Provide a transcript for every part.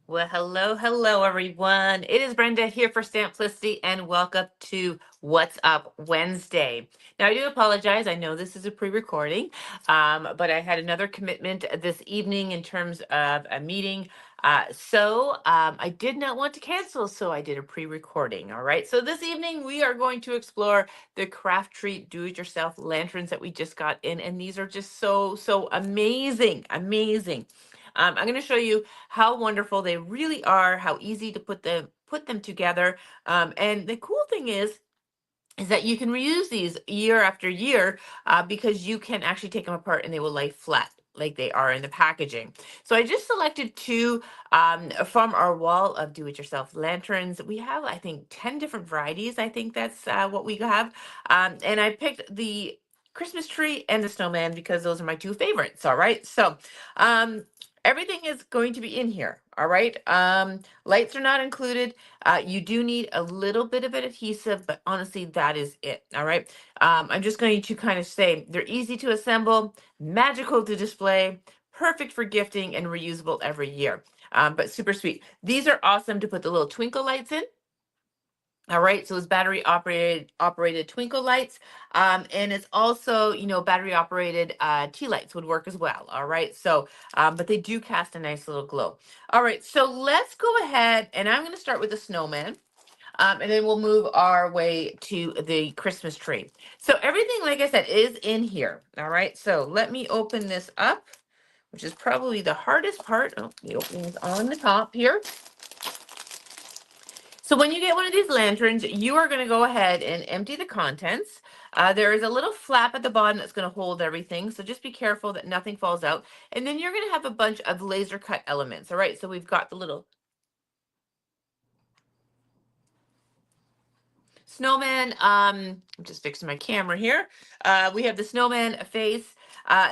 Well, hello, everyone. It is Brenda here for Stamplicity, and welcome to What's Up Wednesday. Now, I do apologize. I know this is a pre-recording, but I had another commitment this evening in terms of a meeting. So I did not want to cancel, so I did a pre-recording. All right. So this evening we are going to explore the CrafTreat do-it-yourself lanterns that we just got in, and these are just so amazing, amazing. I'm going to show you how wonderful they really are, how easy to put them together. And the cool thing is that you can reuse these year after year because you can actually take them apart and they will lay flat like they are in the packaging. So I just selected two from our wall of do-it-yourself lanterns. We have, I think, 10 different varieties. I think that's what we have. And I picked the Christmas tree and the snowman because those are my two favorites. All right. So everything is going to be in here. All right. Lights are not included. You do need a little bit of an adhesive, but honestly, that is it. All right. I'm just going to kind of say they're easy to assemble, magical to display, perfect for gifting, and reusable every year. But super sweet. These are awesome to put the little twinkle lights in. All right, so it's battery operated twinkle lights, and it's also battery operated tea lights would work as well. All right, so but they do cast a nice little glow. All right, so let's go ahead and I'm going to start with the snowman. And then we'll move our way to the Christmas tree. So everything, like I said, is in here. All right, so let me open this up, which is probably the hardest part. Oh, the opening is on the top here. So when you get one of these lanterns, you are going to go ahead and empty the contents. There is a little flap at the bottom that's going to hold everything. So just be careful that nothing falls out. And then you're going to have a bunch of laser cut elements. All right. So we've got the little snowman. I'm just fixing my camera here. We have the snowman face.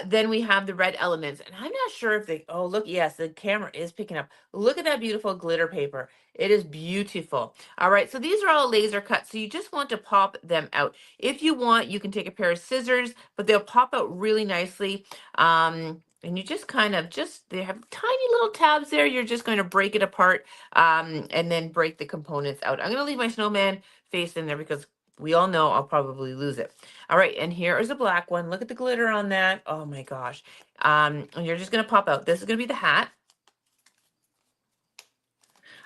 Then we have the red elements, and I'm not sure if they. Oh, look! Yes, the camera is picking up. Look at that beautiful glitter paper. It is beautiful. All right, so these are all laser cut. So you just want to pop them out. If you want, you can take a pair of scissors, but they'll pop out really nicely. And you just kind of they have tiny little tabs there. You're just going to break it apart and then break the components out. I'm going to leave my snowman face in there because we all know I'll probably lose it. All right, and here is a black one. Look at the glitter on that. Oh my gosh. And you're just gonna pop out. This is gonna be the hat.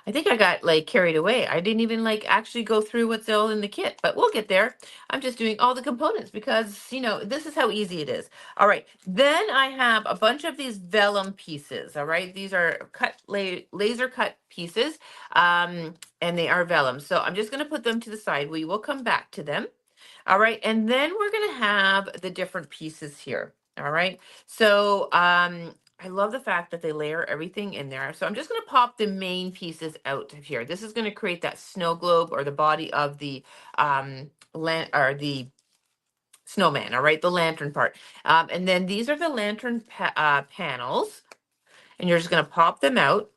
I think I got like carried away. I didn't even like actually go through what's all in the kit, but we'll get there. I'm just doing all the components because, this is how easy it is. All right. Then I have a bunch of these vellum pieces. All right. These are laser cut pieces, and they are vellum. So I'm just going to put them to the side. We will come back to them. All right. And then we're going to have the different pieces here. All right. So, I love the fact that they layer everything in there. So I'm just going to pop the main pieces out of here. This is going to create that snow globe or the body of the or the snowman. All right, the lantern part. And then these are the lantern panels, and you're just going to pop them out.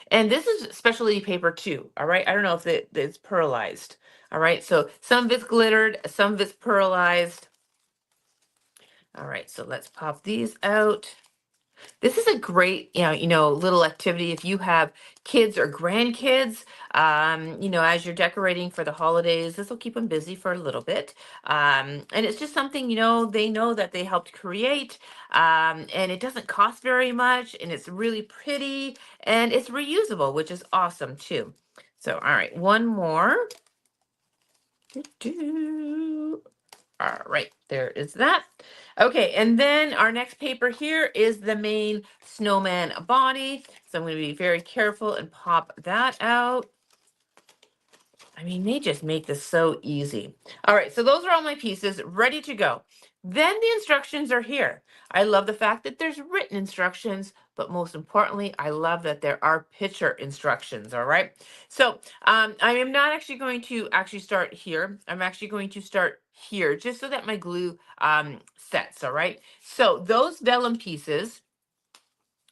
And this is specialty paper too. All right, I don't know if it's pearlized. All right, so some of it's glittered, some of it's pearlized. All right, so let's pop these out. This is a great, little activity if you have kids or grandkids, as you're decorating for the holidays. This will keep them busy for a little bit. And it's just something, they know that they helped create, and it doesn't cost very much, and it's really pretty, and it's reusable, which is awesome too. So, all right, one more. Doo-doo. All right, there is that. Okay, and then our next paper here is the main snowman body. So I'm going to be very careful and pop that out. I mean, they just make this so easy. All right, so those are all my pieces ready to go. Then the instructions are here. I love the fact that there's written instructions, but most importantly, I love that there are picture instructions, all right? So I am not actually going to start here. I'm actually going to start here just so that my glue sets, all right? So those vellum pieces,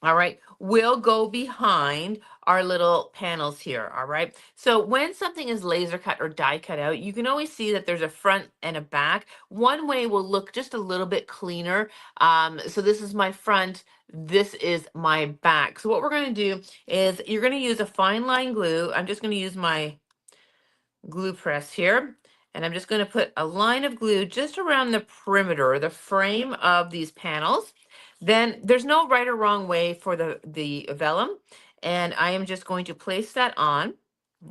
all right, will go behind our little panels here, all right? So when something is laser cut or die cut out, you can always see that there's a front and a back. One way will look just a little bit cleaner. So this is my front, this is my back. So what we're gonna do is you're gonna use a fine line glue. I'm just gonna use my glue press here. And I'm just going to put a line of glue just around the perimeter, the frame of these panels. Then there's no right or wrong way for the vellum. And I am just going to place that on.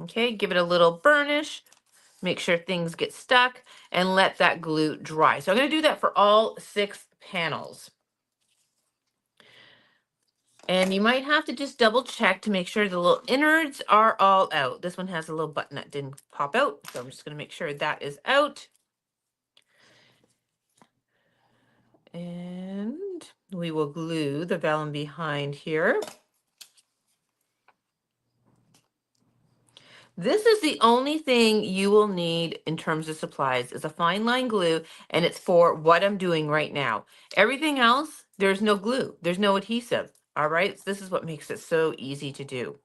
Okay, give it a little burnish, make sure things get stuck, and let that glue dry. So I'm going to do that for all 6 panels. And you might have to just double check to make sure the little innards are all out. This one has a little button that didn't pop out, so I'm just going to make sure that is out. And we will glue the vellum behind here. This is the only thing you will need in terms of supplies is a fine line glue, and it's for what I'm doing right now. Everything else, there's no glue, there's no adhesive. All right, so this is what makes it so easy to do.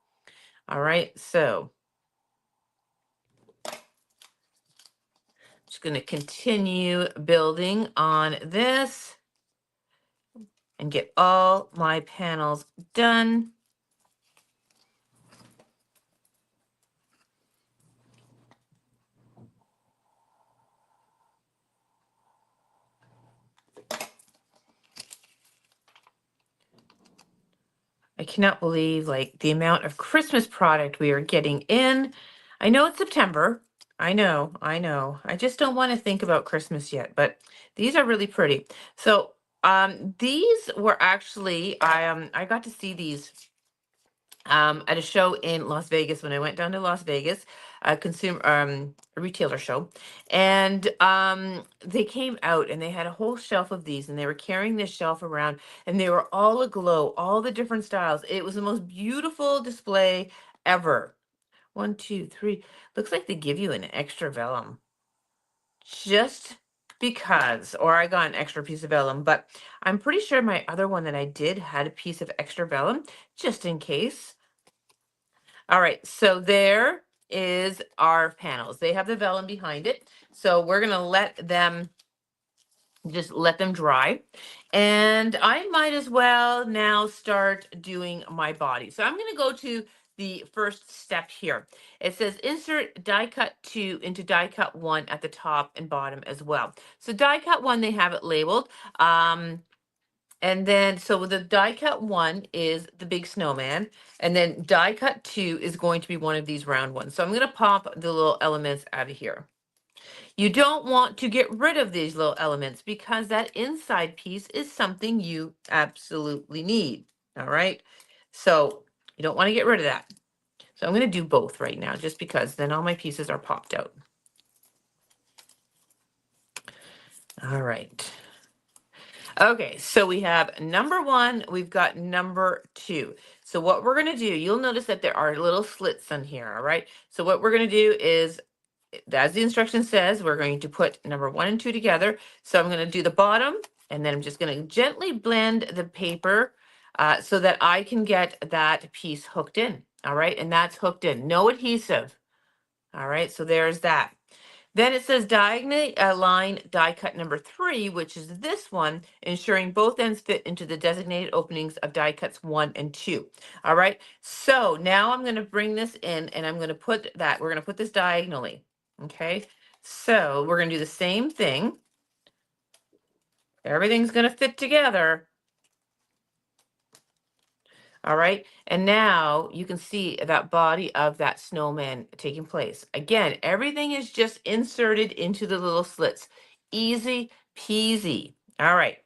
All right, so just going to continue building on this and get all my panels done. I cannot believe like the amount of Christmas product we are getting in. I know it's September. I know, I know. I just don't want to think about Christmas yet, but these are really pretty. So these were actually I got to see these at a show in Las Vegas when I went down to Las Vegas, a consumer a retailer show, and they came out and they had a whole shelf of these, and they were carrying this shelf around, and they were all aglow, all the different styles. It was the most beautiful display ever. 1, 2, 3. Looks like they give you an extra vellum just because, or I got an extra piece of vellum, but I'm pretty sure my other one that I did had a piece of extra vellum just in case. All right, so there is our panels. They have the vellum behind it. So we're gonna let them, just let them dry. And I might as well now start doing my body. So I'm gonna go to the first step here. It says insert die cut 2 into die cut 1 at the top and bottom as well. So die cut 1, they have it labeled. And then, so the die cut 1 is the big snowman, and then die cut 2 is going to be one of these round ones. So I'm going to pop the little elements out of here. You don't want to get rid of these little elements because that inside piece is something you absolutely need. All right. So you don't want to get rid of that. So I'm going to do both right now just because then all my pieces are popped out. All right. Okay, so we have number 1, we've got number 2. So what we're going to do, you'll notice that there are little slits on here, all right? So what we're going to do is, as the instruction says, we're going to put number 1 and 2 together. So I'm going to do the bottom, and then I'm just going to gently blend the paper so that I can get that piece hooked in, all right? And that's hooked in, no adhesive, all right? So there's that. Then it says diagonally align die cut number 3, which is this one, ensuring both ends fit into the designated openings of die cuts 1 and 2. All right, so now I'm going to bring this in and I'm going to put that, we're going to put this diagonally. Okay, so we're going to do the same thing. Everything's going to fit together. All right, and now you can see that body of that snowman taking place. Again, everything is just inserted into the little slits. Easy peasy. All right.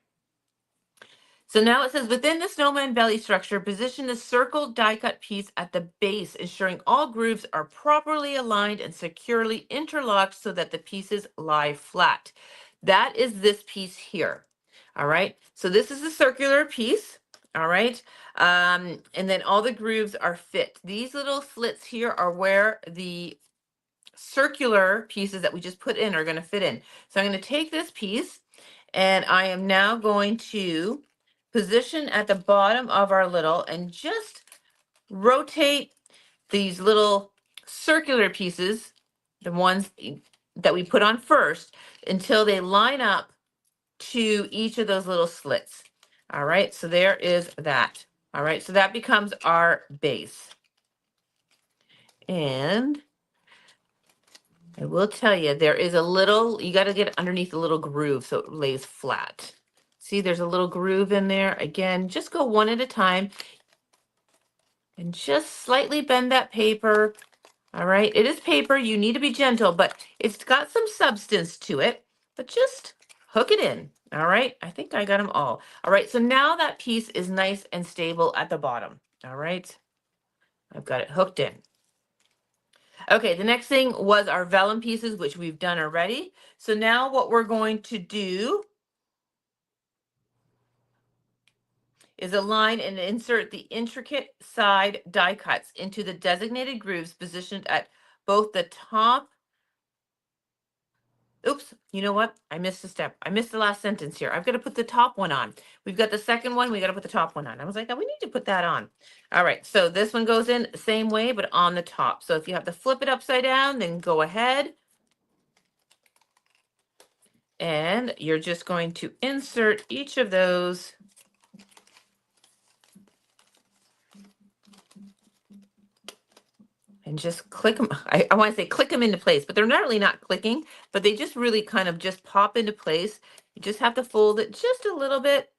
So now it says within the snowman belly structure, position the circled die cut piece at the base, ensuring all grooves are properly aligned and securely interlocked so that the pieces lie flat. That is this piece here. All right. So this is the circular piece. All right. And then all the grooves are fit. These little slits here are where the circular pieces that we just put in are going to fit in. So I'm going to take this piece and I am now going to position at the bottom of our little and just rotate these little circular pieces, the ones that we put on first, until they line up to each of those little slits. All right, so there is that. All right, so that becomes our base. And I will tell you, there is a little, you got to get underneath a little groove so it lays flat. See, there's a little groove in there. Again, just go one at a time and just slightly bend that paper. All right, it is paper. You need to be gentle, but it's got some substance to it, but just hook it in. All right, I think I got them all. All right, so now that piece is nice and stable at the bottom. All right, I've got it hooked in. Okay, the next thing was our vellum pieces, which we've done already. So now what we're going to do is align and insert the intricate side die cuts into the designated grooves positioned at both the top. Oops, you know what? I missed a step. I missed the last sentence here. I've got to put the top one on. We've got the second one. We got to put the top one on. I was like, oh, we need to put that on. All right, so this one goes in same way, but on the top. So if you have to flip it upside down, then go ahead. And you're just going to insert each of those and just click them. I want to say click them into place, but they're not really not clicking, but they just really kind of just pop into place. You just have to fold it just a little bit.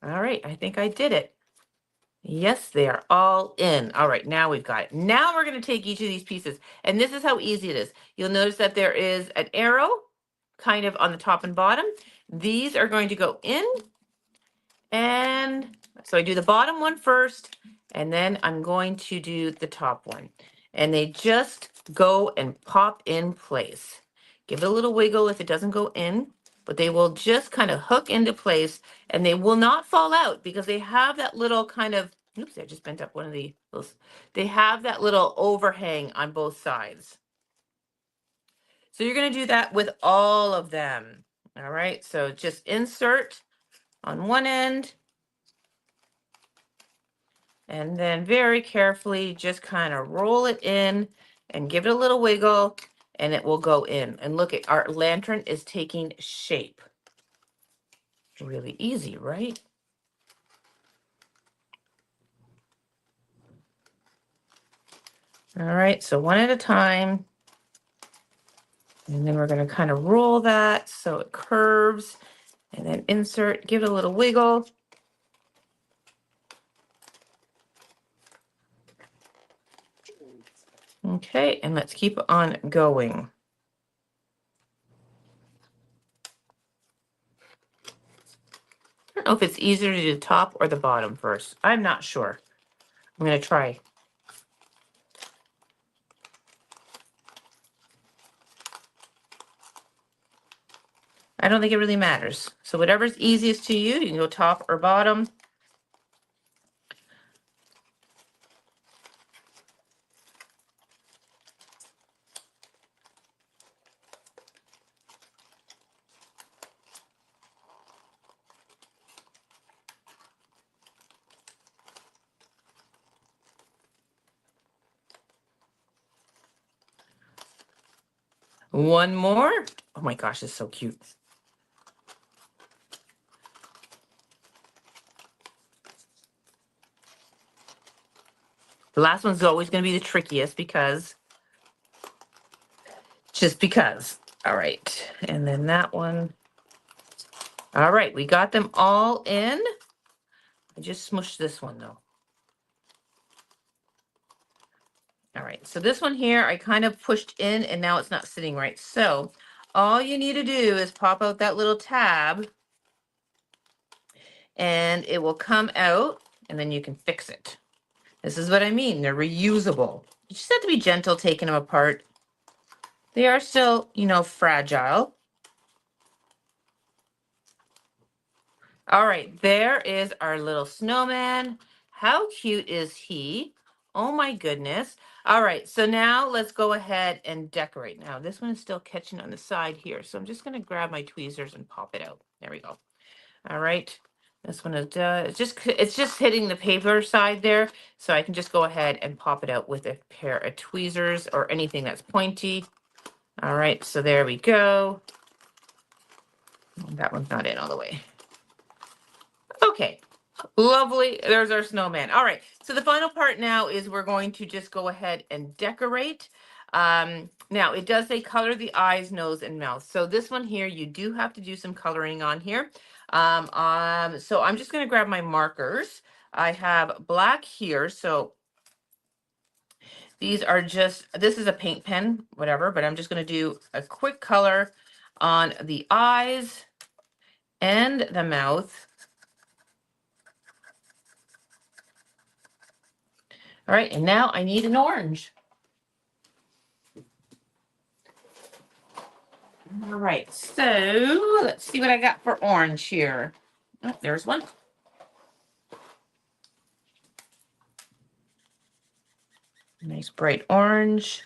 All right, I think I did it. Yes, they are all in. All right, now we've got it. Now we're going to take each of these pieces, and this is how easy it is. You'll notice that there is an arrow kind of on the top and bottom. These are going to go in, and so I do the bottom one first, and then I'm going to do the top one. And they just go and pop in place. Give it a little wiggle if it doesn't go in, but they will just kind of hook into place, and they will not fall out because they have that little kind of, oops, I just bent up one of those. They have that little overhang on both sides. So you're going to do that with all of them. All right, so just insert on one end, and then very carefully just kind of roll it in and give it a little wiggle, and it will go in. And look, at our lantern is taking shape. Really easy, right? All right, so one at a time. And then we're going to kind of roll that so it curves, and then insert, give it a little wiggle. Okay, and let's keep on going. I don't know if it's easier to do the top or the bottom first. I'm not sure. I'm going to try. I don't think it really matters. So whatever's easiest to you, you can go top or bottom. One more. Oh my gosh, it's so cute. The last one's always going to be the trickiest because, just because. All right, and then that one. All right, we got them all in. I just smushed this one though. All right, so this one here, I kind of pushed in and now it's not sitting right. So all you need to do is pop out that little tab and it will come out, and then you can fix it. This is what I mean. They're reusable. You just have to be gentle taking them apart. They are still, you know, fragile. All right, there is our little snowman. How cute is he? Oh my goodness. All right, so now let's go ahead and decorate. Now this one is still catching on the side here, so I'm just gonna grab my tweezers and pop it out. There we go. All right, This one is it's just hitting the paper side there, so I can just go ahead and pop it out with a pair of tweezers or anything that's pointy. All right, so there we go. That one's not in all the way. Okay, lovely. There's our snowman. All right, so the final part now is we're going to just go ahead and decorate. Now, it does say color the eyes, nose, and mouth. So this one here, you do have to do some coloring on here. So I'm just going to grab my markers. I have black here, so these are just, this is a paint pen, whatever, but I'm just going to do a quick color on the eyes and the mouth. All right, and now I need an orange. All right, so let's see what I got for orange here. Oh, there's one. Nice bright orange.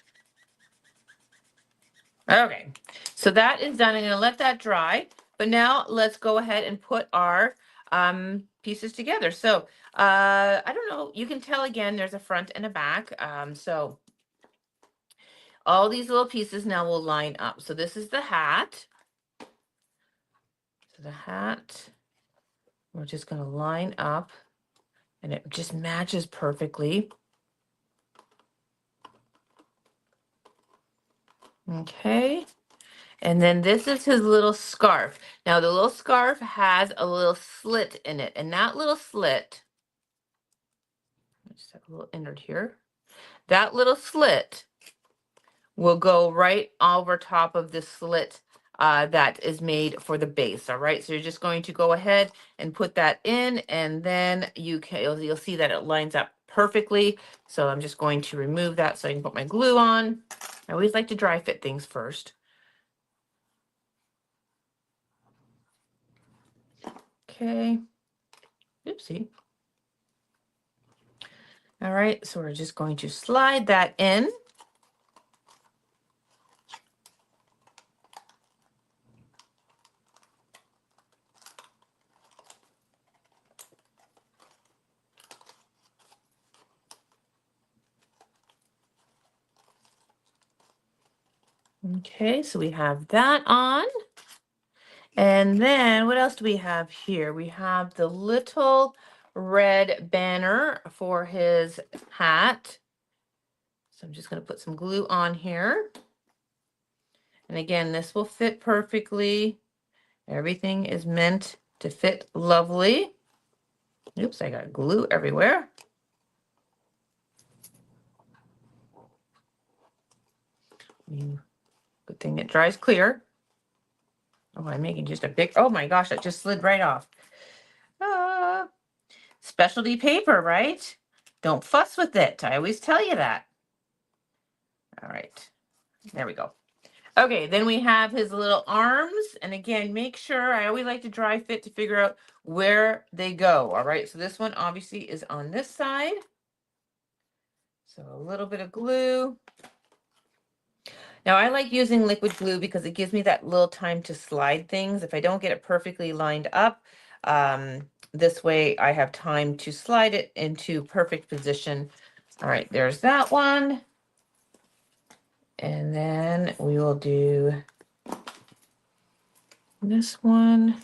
Okay, so that is done. I'm gonna let that dry, but now let's go ahead and put our pieces together. So I don't know, you can tell again, there's a front and a back. So all these little pieces now will line up. So this is the hat. So the hat, we're just gonna line up and it just matches perfectly. Okay. And then this is his little scarf. Now the little scarf has a little slit in it, and that little slit, I just have a little innard here. That little slit will go right over top of the slit that is made for the base. All right, so you're just going to go ahead and put that in, and then you'll see that it lines up perfectly. So I'm just going to remove that so I can put my glue on. I always like to dry fit things first. Okay. Oopsie. All right, so we're just going to slide that in. Okay, so we have that on. And then what else do we have here? We have the little red banner for his hat. So I'm just going to put some glue on here. And again, this will fit perfectly. Everything is meant to fit lovely. Oops, I got glue everywhere. Good thing it dries clear. Oh, I'm making just a big, oh my gosh, that just slid right off. Specialty paper, right? Don't fuss with it. I always tell you that. All right, there we go. Okay, then we have his little arms. And again, make sure, I always like to dry fit to figure out where they go. All right, so this one obviously is on this side. So a little bit of glue. Now I like using liquid glue because it gives me that little time to slide things. If I don't get it perfectly lined up, this way I have time to slide it into perfect position. All right, there's that one. And then we will do this one.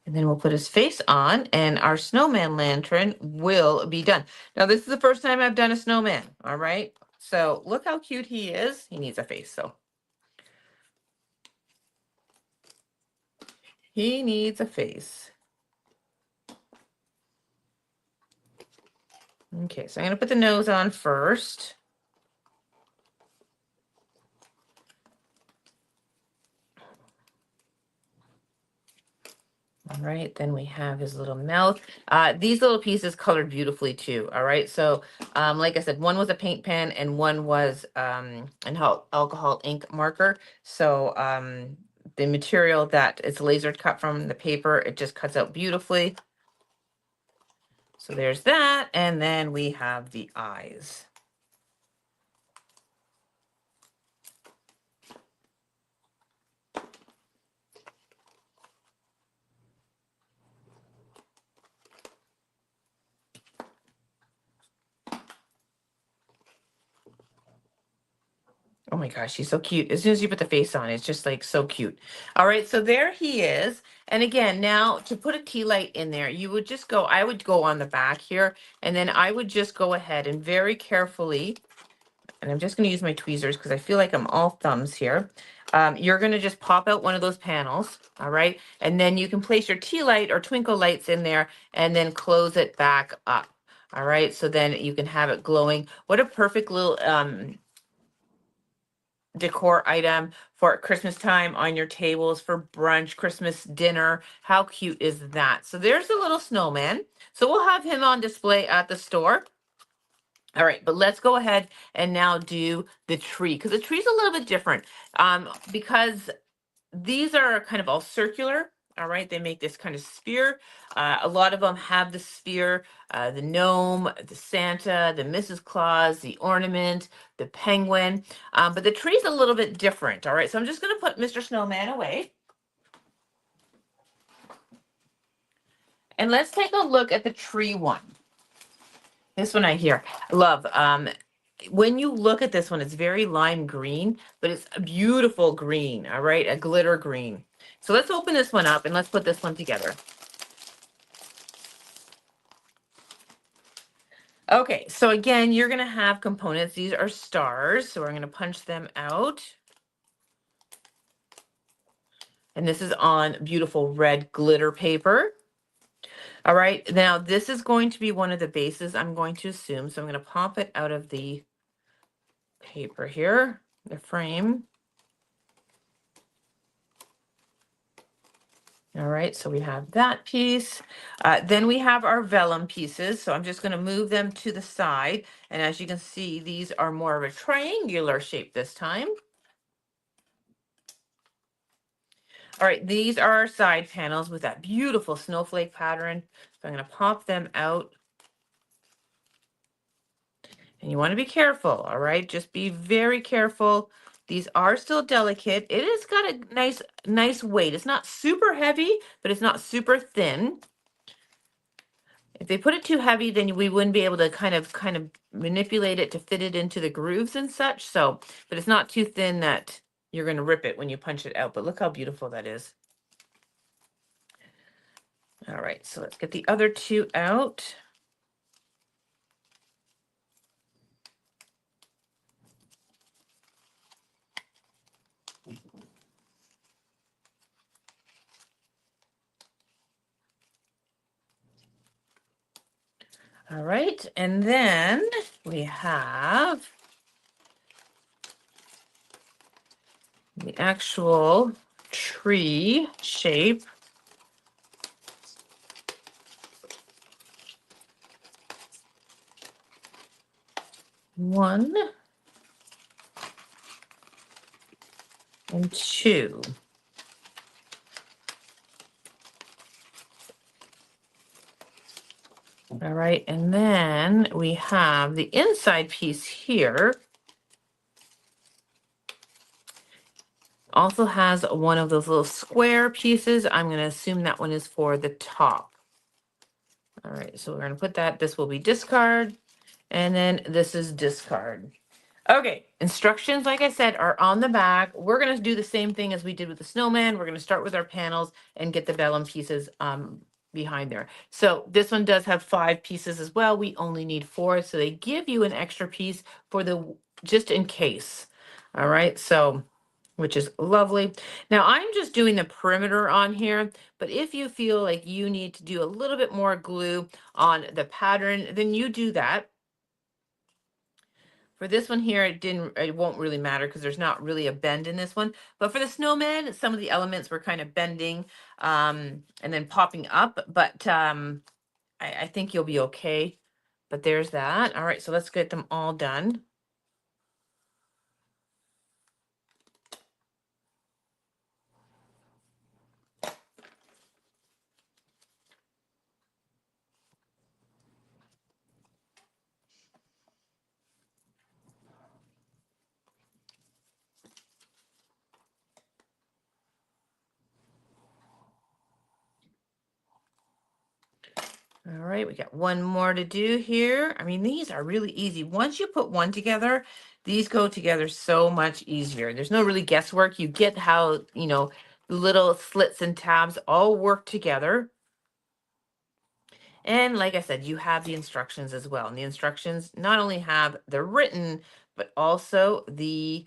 And then we'll put his face on and our snowman lantern will be done. Now this is the first time I've done a snowman, all right? So look how cute he is. He needs a face, so. He needs a face. Okay, so I'm gonna put the nose on first. All right, then we have his little mouth. These little pieces colored beautifully too. All right, so like I said, one was a paint pen and one was an alcohol ink marker. So the material that is laser cut from the paper, it just cuts out beautifully. So there's that, and then we have the eyes. Oh my gosh, he's so cute. As soon as you put the face on, it's just like so cute. All right, so there he is. And again, now to put a tea light in there, you would just go, I would go on the back here, and then I would just go ahead and very carefully, and I'm just going to use my tweezers because I feel like I'm all thumbs here. You're going to just pop out one of those panels, all right? And then you can place your tea light or twinkle lights in there and then close it back up. All right, so then you can have it glowing. What a perfect little decor item for Christmas time on your tables, for brunch, Christmas dinner. How cute is that? So there's a little snowman. So we'll have him on display at the store. All right, but let's go ahead and now do the tree, because the tree's a little bit different, because these are kind of all circular. All right, they make this kind of sphere. A lot of them have the sphere, the gnome, the Santa, the Mrs. Claus, the ornament, the penguin. But the tree's a little bit different. All right, so I'm just going to put Mr. Snowman away. And let's take a look at the tree one. This one I hear love. When you look at this one, it's very lime green, but it's a beautiful green, all right, a glitter green. So let's open this one up and let's put this one together. Okay, so again, you're gonna have components. These are stars, so we're gonna punch them out. And this is on beautiful red glitter paper. All right, now this is going to be one of the bases, I'm going to assume. So I'm gonna pop it out of the paper here, the frame. All right, so we have that piece. Then we have our vellum pieces. So I'm just going to move them to the side. And as you can see, these are more of a triangular shape this time. All right, these are our side panels with that beautiful snowflake pattern. So I'm going to pop them out. And you want to be careful, all right? Just be very careful. These are still delicate. It has got a nice weight. It's not super heavy, but it's not super thin. If they put it too heavy, then we wouldn't be able to kind of manipulate it to fit it into the grooves and such. So, but it's not too thin that you're going to rip it when you punch it out. But look how beautiful that is. All right, so let's get the other two out. All right, and then we have the actual tree shape. One and two. All right, and then we have the inside piece here. Also has one of those little square pieces. I'm going to assume that one is for the top. All right, so we're going to put that. This will be discard, and then this is discard. Okay, instructions, like I said, are on the back. We're going to do the same thing as we did with the snowman. We're going to start with our panels and get the vellum pieces behind there. So this one does have 5 pieces as well. We only need 4, so they give you an extra piece for the just in case. All right, so which is lovely. Now I'm just doing the perimeter on here, but if you feel like you need to do a little bit more glue on the pattern, then you do that. For this one here, it won't really matter because there's not really a bend in this one. But for the snowman, some of the elements were kind of bending and then popping up, but I think you'll be okay. But there's that. All right, so let's get them all done. All All right, we got one more to do here. I mean, these are really easy. Once you put one together, these go together so much easier. There's no really guesswork. You get how, little slits and tabs all work together. And like I said, you have the instructions as well. And the instructions not only have the written, but also the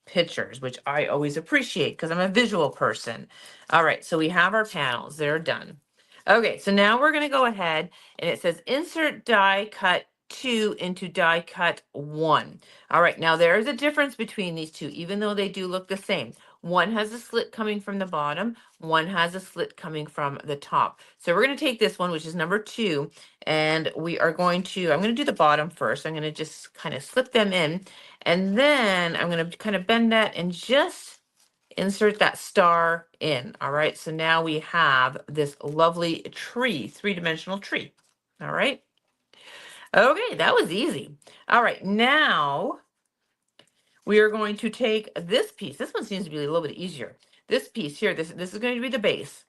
pictures, which I always appreciate because I'm a visual person. All right, so we have our panels. They're done. Okay, so now we're going to go ahead and it says insert die cut 2 into die cut 1. All right, now there is a difference between these two, even though they do look the same. One has a slit coming from the bottom, one has a slit coming from the top. So we're going to take this one, which is number 2, and we are going to, I'm going to do the bottom first. I'm going to just kind of slip them in, and then I'm going to kind of bend that and just insert that star in. All right, so now we have this lovely tree, three-dimensional tree. All right. Okay, that was easy. All right, now we are going to take this piece. This one seems to be a little bit easier. This piece here, this is going to be the base.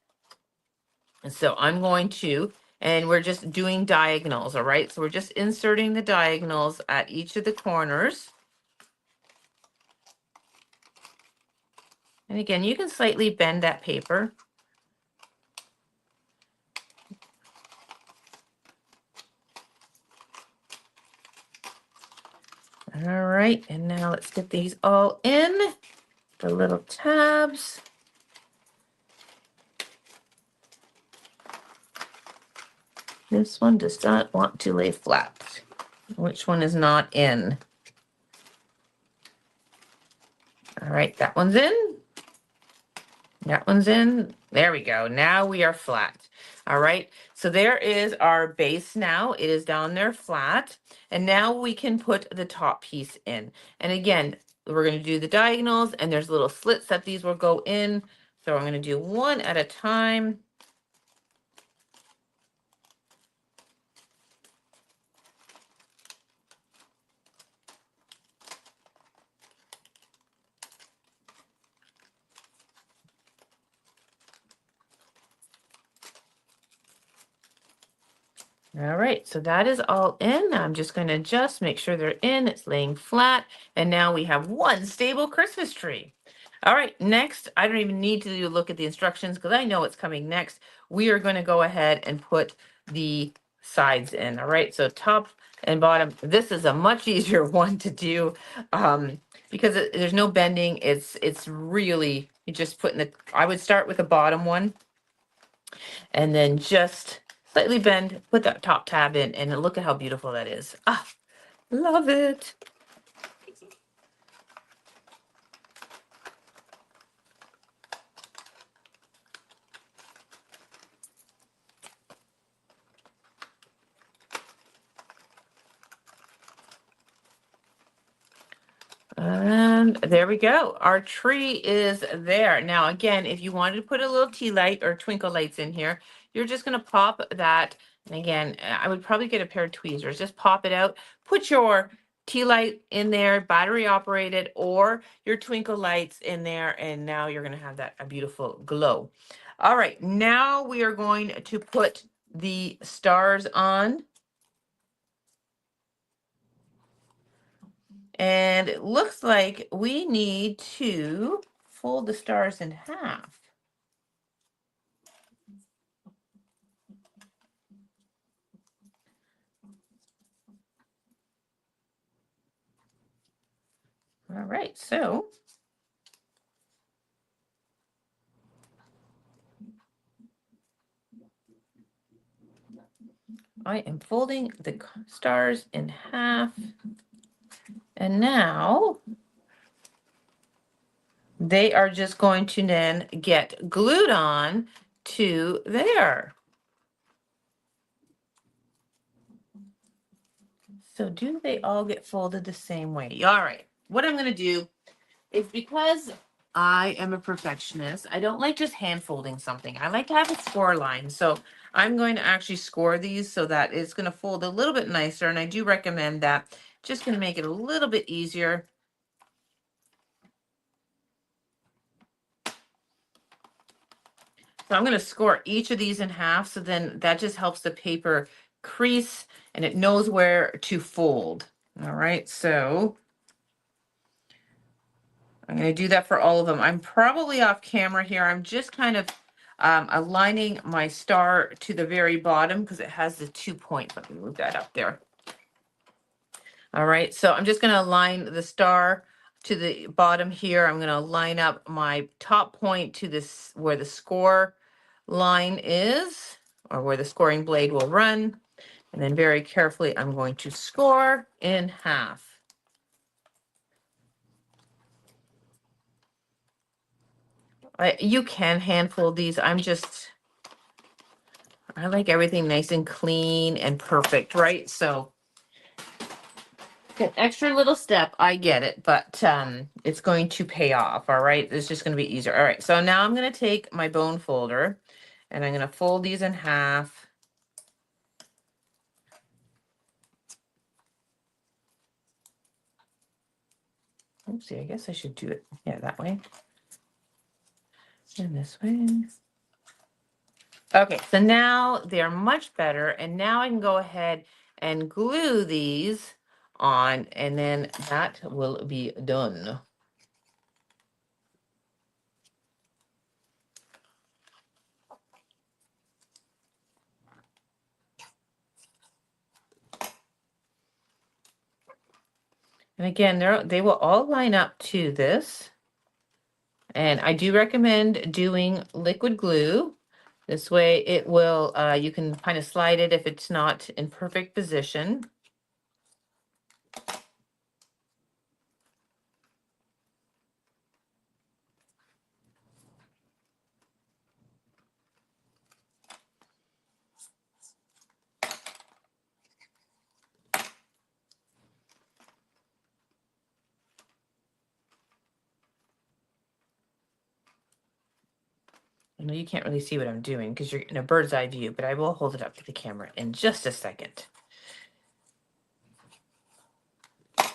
And so I'm going to, and we're just doing diagonals, all right? So we're just inserting the diagonals at each of the corners. And again, you can slightly bend that paper. All right, and now let's get these all in, the little tabs. This one does not want to lay flat. Which one is not in? All right, that one's in. That one's in. There we go. Now we are flat. All right. So there is our base now. It is down there flat. And now we can put the top piece in. And again, we're going to do the diagonals and there's little slits that these will go in. So I'm going to do one at a time. All right, so that is all in. I'm just going to just make sure they're in. It's laying flat. And now we have one stable Christmas tree. All right, next, I don't even need to look at the instructions because I know it's coming next. We are going to go ahead and put the sides in. All right, so top and bottom. This is a much easier one to do because there's no bending. It's really, you just put in the, I would start with the bottom one and then just slightly bend, put that top tab in, and look at how beautiful that is. Ah, love it. And there we go. Our tree is there. Now, again, if you wanted to put a little tea light or twinkle lights in here, you're just going to pop that. And again, I would probably get a pair of tweezers. Just pop it out. Put your tea light in there, battery operated, or your twinkle lights in there. And now you're going to have that a beautiful glow. All right. Now we are going to put the stars on. And it looks like we need to fold the stars in half. All right, so I am folding the stars in half. And now they are just going to then get glued on to there. So do they all get folded the same way? All right, what I'm going to do is, because I am a perfectionist, I don't like just hand folding something. I like to have a score line. So I'm going to actually score these so that it's going to fold a little bit nicer. And I do recommend that. Just going to make it a little bit easier. So I'm going to score each of these in half. So then that just helps the paper crease and it knows where to fold. All right, so I'm going to do that for all of them. I'm probably off camera here. I'm just kind of aligning my star to the very bottom because it has the 2 points. Let me move that up there. All right, so I'm just going to align the star to the bottom here. I'm going to line up my top point to this where the score line is, or where the scoring blade will run. And then very carefully, I'm going to score in half. You can hand fold these. I like everything nice and clean and perfect, right? So an extra little step, I get it, but it's going to pay off, all right? It's just going to be easier. All right, so now I'm going to take my bone folder and I'm going to fold these in half. Oopsie, I guess I should do it, yeah, that way. And this way. Okay, so now they're much better, and now I can go ahead and glue these on, and then that will be done. And again, they will all line up to this. And I do recommend doing liquid glue. This way it will, you can kind of slide it if it's not in perfect position. I know you can't really see what I'm doing because you're in a bird's eye view, but I will hold it up to the camera in just a second. All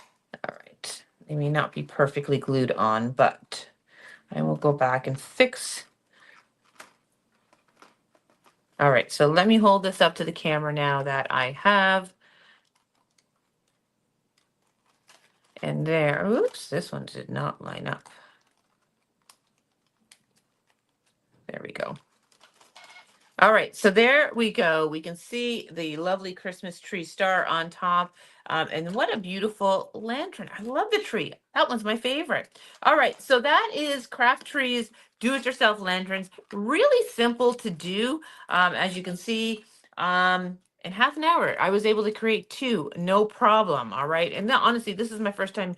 right, they may not be perfectly glued on, but I will go back and fix. All right, so let me hold this up to the camera now that I have. And there, oops, this one did not line up. There we go. All right, so there we go. We can see the lovely Christmas tree star on top. And what a beautiful lantern. I love the tree. That one's my favorite. All right, so that is CrafTreat's do-it-yourself lanterns. Really simple to do. As you can see, in half an hour, I was able to create 2, no problem. All right, and now, honestly, this is my first time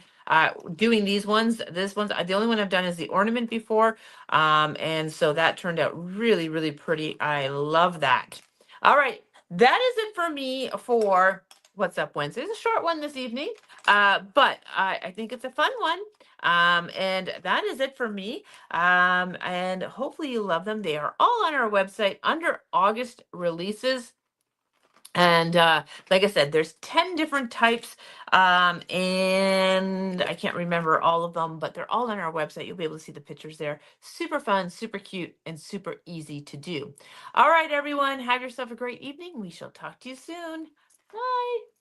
doing these ones. This one's the only one I've done is the ornament before. And so that turned out really, really pretty. I love that. All right, that is it for me for What's Up Wednesday. It's a short one this evening, but I think it's a fun one. And that is it for me. And hopefully you love them. They are all on our website under August releases. And like I said, there's 10 different types, and I can't remember all of them, but they're all on our website. You'll be able to see the pictures there. Super fun, super cute, and super easy to do. All right, everyone, have yourself a great evening. We shall talk to you soon. Bye.